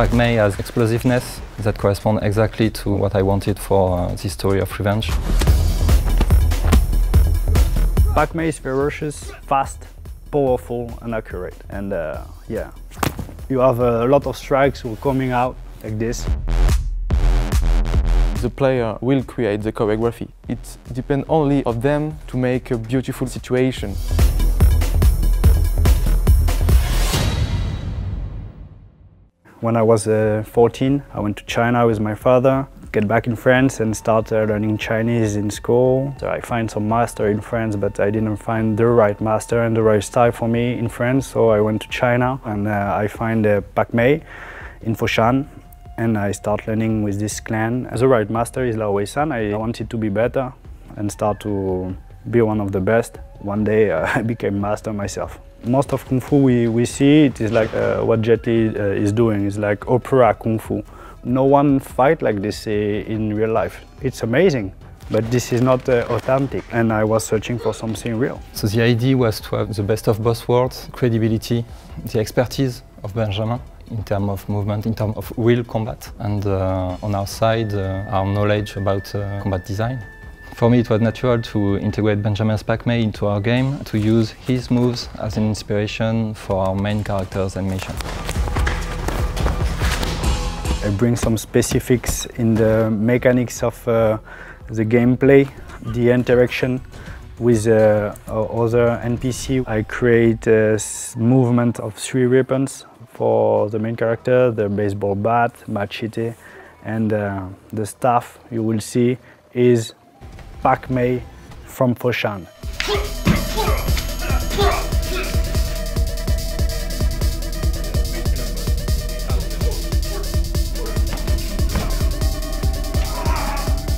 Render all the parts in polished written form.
Pak Mei has explosiveness that corresponds exactly to what I wanted for the story of revenge. Pak Mei is ferocious, fast, powerful and accurate. And yeah, you have a lot of strikes coming out like this. The player will create the choreography. It depends only on them to make a beautiful situation. When I was 14, I went to China with my father, get back in France and start learning Chinese in school. So I find some master in France, but I didn't find the right master and the right style for me in France. So I went to China and I find Pak Mei in Foshan. And I start learning with this clan. The right master is Lao Wei-san. I wanted to be better and start to be one of the best. One day I became master myself. Most of Kung Fu we see, it is like what Jet Li is doing. It's like opera Kung Fu. No one fight like this in real life. It's amazing, but this is not authentic. And I was searching for something real. So the idea was to have the best of both worlds, credibility, the expertise of Benjamin in terms of movement, in terms of real combat, and on our side, our knowledge about combat design. For me, it was natural to integrate Benjamin's Pak Mei into our game, to use his moves as an inspiration for our main character's animation. I bring some specifics in the mechanics of the gameplay, the interaction with other NPC. I create a movement of 3 weapons for the main character, the baseball bat, machete, and the staff you will see is Pak Mei from Foshan.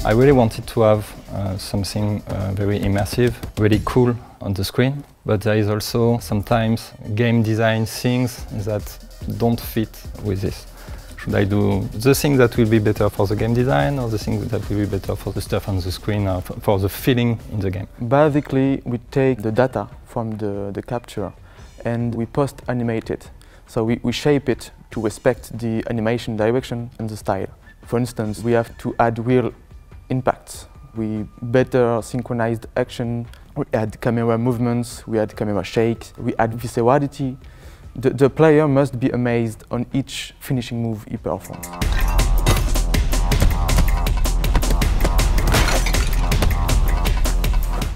I really wanted to have something very immersive, really cool on the screen, but there is also sometimes game design things that don't fit with this. Should I do the thing that will be better for the game design or the thing that will be better for the stuff on the screen or for the feeling in the game? Basically, we take the data from the capture and we post-animate it. So we shape it to respect the animation direction and the style. For instance, we have to add real impacts. We better synchronized action, we add camera movements, we add camera shakes, we add viscerality. The player must be amazed on each finishing move he performs.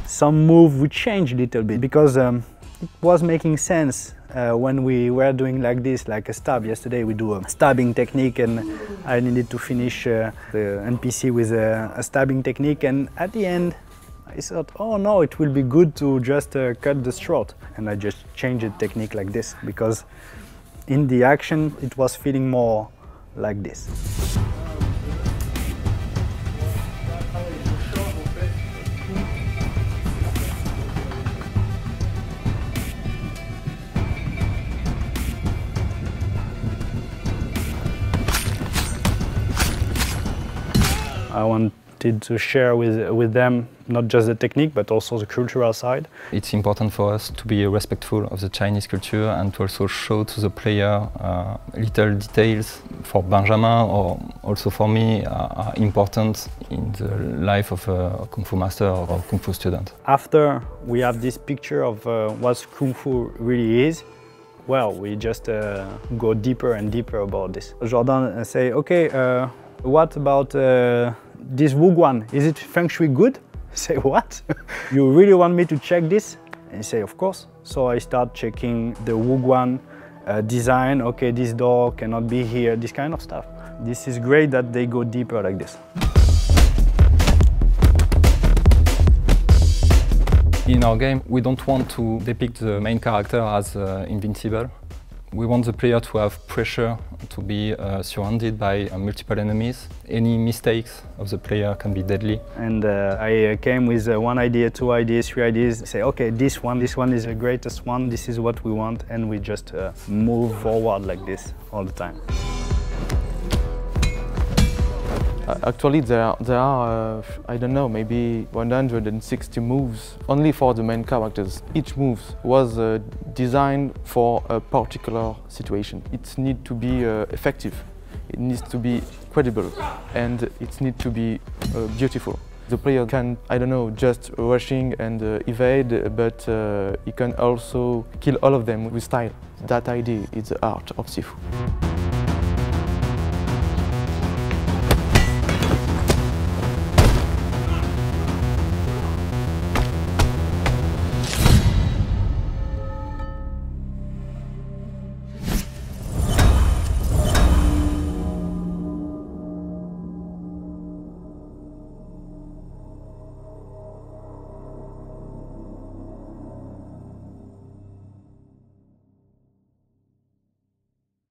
Some move we changed a little bit because it was making sense when we were doing like this, like a stab. Yesterday we do a stabbing technique and I needed to finish the NPC with a stabbing technique, and at the end I thought, oh no, it will be good to just cut the throat. And I just changed the technique like this, because in the action it was feeling more like this. I wanted to share with them not just the technique, but also the cultural side. It's important for us to be respectful of the Chinese culture and to also show to the player little details for Benjamin or also for me are important in the life of a Kung Fu master or Kung Fu student. After we have this picture of what Kung Fu really is, well, we just go deeper and deeper about this. Jordan say, okay, what about this Wuguan? Is it Feng Shui good? I say, what? You really want me to check this? And he say, of course. So I start checking the Wuguan design. Okay, this door cannot be here, this kind of stuff. This is great that they go deeper like this. In our game, we don't want to depict the main character as invincible. We want the player to have pressure, to be surrounded by multiple enemies. Any mistakes of the player can be deadly. And I came with 1 idea, 2 ideas, 3 ideas. Say, okay, this one is the greatest one, this is what we want, and we just move forward like this all the time. Actually, there are I don't know, maybe 160 moves only for the main characters. Each move was designed for a particular situation. It needs to be effective. it needs to be credible and it needs to be beautiful. The player can, I don't know, just rushing and evade, but he can also kill all of them with style. That idea is the art of Sifu.